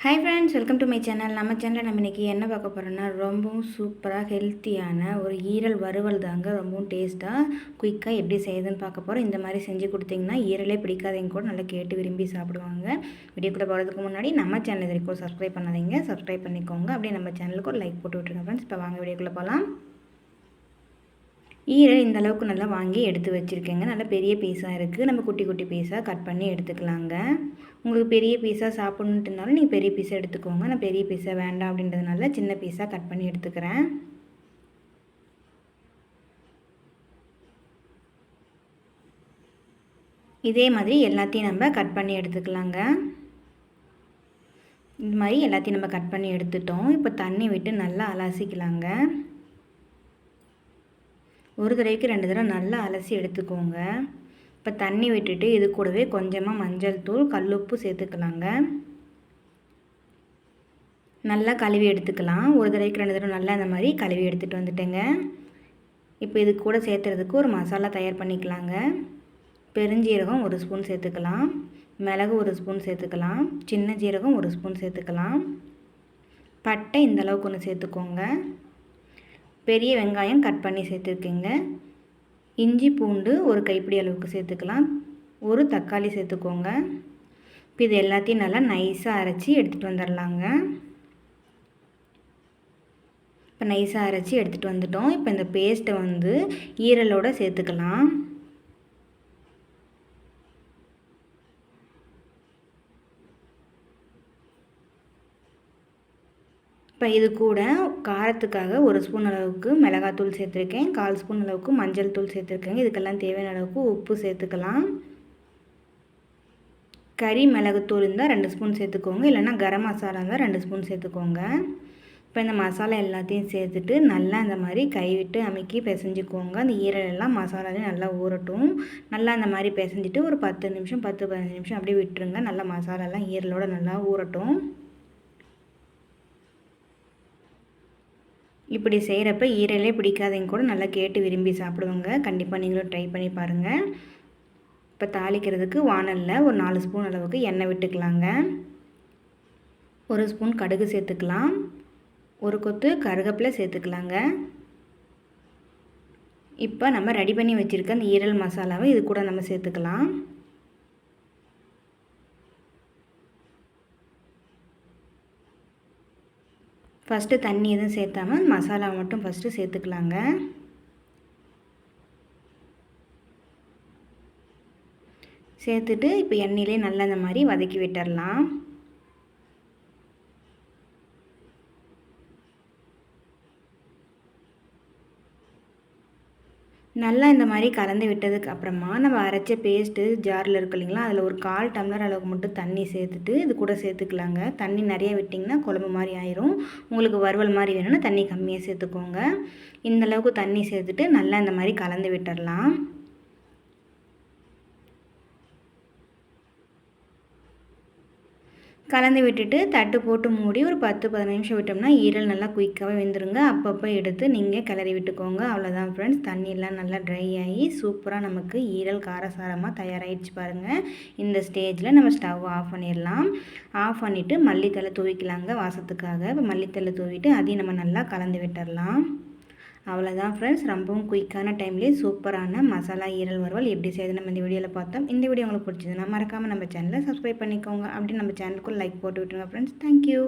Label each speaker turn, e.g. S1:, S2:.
S1: Hi friends, welcome to my channel. நம்ம சேனலில் நம்ம இன்றைக்கி என்ன பார்க்க போகிறோன்னா, ரொம்பவும் சூப்பராக ஹெல்த்தியான ஒரு ஈரல் வறுவல் தாங்க. ரொம்பவும் டேஸ்ட்டாக குயிக்காக எப்படி செய்யுதுன்னு பார்க்க போகிறோம். இந்த மாதிரி செஞ்சு கொடுத்தீங்கன்னா ஈரலே பிடிக்காதவங்க கூட நல்லா கேட்டு விரும்பி சாப்பிடுவாங்க. வீடியோக்குள்ளே போகிறதுக்கு முன்னாடி நம்ம சேனல் இது வரைக்கும் சப்ஸ்கிரைப் பண்ணாதீங்க, சப்ஸ்கிரைப் பண்ணிக்கோங்க. அப்படியே நம்ம சேனலுக்கு ஒரு லைக் போட்டு விட்டுருங்க ஃப்ரெண்ட்ஸ். இப்போ வாங்க வீடியோக்குள்ளே போகலாம். ஈரல் இந்த அளவுக்கு நல்லா வாங்கி எடுத்து வச்சுருக்கேங்க. நல்லா பெரிய பீஸாக இருக்குது. நம்ம குட்டி குட்டி பீஸாக கட் பண்ணி எடுத்துக்கலாங்க. உங்களுக்கு பெரிய பீஸாக சாப்பிட்ணுன்ட்டுனாலும் நீங்கள் பெரிய பீஸாக எடுத்துக்கோங்க. நான் பெரிய பீஸாக வேண்டாம் அப்படின்றதுனால சின்ன பீஸாக கட் பண்ணி எடுத்துக்கிறேன். இதே மாதிரி எல்லாத்தையும் நம்ம கட் பண்ணி எடுத்துக்கலாங்க. இந்த மாதிரி எல்லாத்தையும் நம்ம கட் பண்ணி எடுத்துட்டோம். இப்போ தண்ணி விட்டு நல்லா அலசிக்கலாங்க. ஒரு தடவைக்கு 2 தடவை நல்லா அலசி எடுத்துக்கோங்க. இப்போ தண்ணி விட்டுட்டு இது கூடவே கொஞ்சமாக மஞ்சள் தூள், கல்லுப்பு சேர்த்துக்கலாங்க. நல்லா கழுவி எடுத்துக்கலாம். ஒரு தடவைக்கு 2 தடவை நல்லா இந்த மாதிரி கழுவி எடுத்துகிட்டு வந்துட்டேங்க. இப்போ இது கூட சேர்த்துறதுக்கு ஒரு மசாலா தயார் பண்ணிக்கலாங்க. பெருஞ்சீரகம் 1 ஸ்பூன் சேர்த்துக்கலாம், மிளகு 1 ஸ்பூன் சேர்த்துக்கலாம், சின்ன ஜீரகம் 1 ஸ்பூன் சேர்த்துக்கலாம், பட்டை இந்த அளவுக்கு ஒன்று சேர்த்துக்கோங்க, பெரிய வெங்காயம் கட் பண்ணி சேர்த்துருக்கேங்க, இஞ்சி பூண்டு ஒரு கைப்பிடி அளவுக்கு சேர்த்துக்கலாம், ஒரு தக்காளி சேர்த்துக்கோங்க. இப்போ இது எல்லாத்தையும் நல்லா நைஸாக அரைச்சி எடுத்துகிட்டு வந்துடலாங்க. இப்போ நைஸாக அரைச்சி எடுத்துகிட்டு வந்துட்டோம். இப்போ இந்த பேஸ்ட்டை வந்து ஈரலோடு சேர்த்துக்கலாம். இப்போ இது கூட காரத்துக்காக 1 ஸ்பூன் அளவுக்கு மிளகாத்தூள் சேர்த்துருக்கேன், 1/4 ஸ்பூன் அளவுக்கு மஞ்சள் தூள் சேர்த்துருக்கேங்க. இதுக்கெல்லாம் தேவையான அளவுக்கு உப்பு சேர்த்துக்கலாம். கறி மிளகுத்தூள் இருந்தால் 2 ஸ்பூன் சேர்த்துக்கோங்க, இல்லைன்னா கரம் மசாலா இருந்தால் 2 ஸ்பூன் சேர்த்துக்கோங்க. இப்போ இந்த மசாலா எல்லாத்தையும் சேர்த்துட்டு நல்லா இந்த மாதிரி கைவிட்டு அமுக்கி பிசைஞ்சிக்கோங்க. அந்த ஈரலெல்லாம் மசாலாலையும் நல்லா ஊறட்டும். நல்லா இந்த மாதிரி பிசைஞ்சிட்டு ஒரு 10 நிமிஷம் 10-15 நிமிஷம் அப்படியே விட்டுருங்க. நல்லா மசாலாலாம் ஈரலோடு நல்லா ஊறட்டும். இப்படி செய்கிறப்ப ஈரலே பிடிக்காதவங்க கூட நல்லா கேட்டு விரும்பி சாப்பிடுவாங்க. கண்டிப்பாக நீங்களும் ட்ரை பண்ணி பாருங்கள். இப்போ தாளிக்கிறதுக்கு வாணலில் ஒரு 4 ஸ்பூன் அளவுக்கு எண்ணெய் விட்டுக்கலாங்க. 1 ஸ்பூன் கடுகு சேர்த்துக்கலாம், ஒரு கொத்து கருவேப்பிலை சேர்த்துக்கலாங்க. இப்போ நம்ம ரெடி பண்ணி வச்சுருக்க அந்த ஈரல் மசாலாவை இது கூட நம்ம சேர்த்துக்கலாம். ஃபஸ்ட்டு தண்ணி எதுவும் சேர்த்தாமல் மசாலா மட்டும் ஃபஸ்ட்டு சேர்த்துக்கலாங்க. சேர்த்துட்டு இப்போ எண்ணெயிலே நல்லா இந்த மாதிரி வதக்கி விட்டுடலாம். நல்லா இந்த மாதிரி கலந்து விட்டதுக்கு அப்புறமா நம்ம அரைச்ச பேஸ்ட்டு ஜாரில் இருக்கு இல்லைங்களா, அதில் ஒரு 1/4 டம்ளர் அளவுக்கு மட்டும் தண்ணி சேர்த்துட்டு இது கூட சேர்த்துக்கலாங்க. தண்ணி நிறைய விட்டிங்கன்னா குழம்பு மாதிரி ஆயிரும். உங்களுக்கு வறுவல் மாதிரி வேணும்னா தண்ணி கம்மியாக சேர்த்துக்கோங்க. இந்தளவுக்கு தண்ணி சேர்த்துட்டு நல்லா இந்த மாதிரி கலந்து விட்டுடலாம். கலந்து விட்டுட்டு தட்டு போட்டு மூடி ஒரு 10-15 நிமிஷம் விட்டோம்னா ஈரல் நல்லா குயிக்காகவே வெந்துருங்க. அப்பப்போ எடுத்து நீங்கள் கிளறி விட்டுக்கோங்க. அவ்வளோதான் ஃப்ரெண்ட்ஸ், தண்ணியெல்லாம் நல்லா ட்ரை ஆகி சூப்பராக நமக்கு ஈரல் காரசாரமாக தயாராகிடுச்சு பாருங்கள். இந்த ஸ்டேஜில் நம்ம ஸ்டவ் ஆஃப் பண்ணிடலாம். ஆஃப் பண்ணிவிட்டு மல்லித்தலை தூவிக்கலாங்க வாசத்துக்காக. இப்போ மல்லித்தலை தூவிட்டு அதையும் நம்ம நல்லா கலந்து விட்டுடலாம். அவ்வளோதான் ஃப்ரெண்ட்ஸ், ரொம்பவும் குயிக்கான டைம்லேயே சூப்பரான மசாலா ஈரல் வறுவல் எப்படி செய்யுது நம்ம இந்த வீடியோவில் பார்த்தோம். இந்த வீடியோ உங்களுக்கு பிடிச்சதுன்னா மறக்காமல் நம்ம சேனலை சப்ஸ்கிரைப் பண்ணிக்கோங்க. அப்படி நம்ம சேனலுக்கு லைக் போட்டு விட்டுருங்க ஃப்ரெண்ட்ஸ். தேங்க்யூ.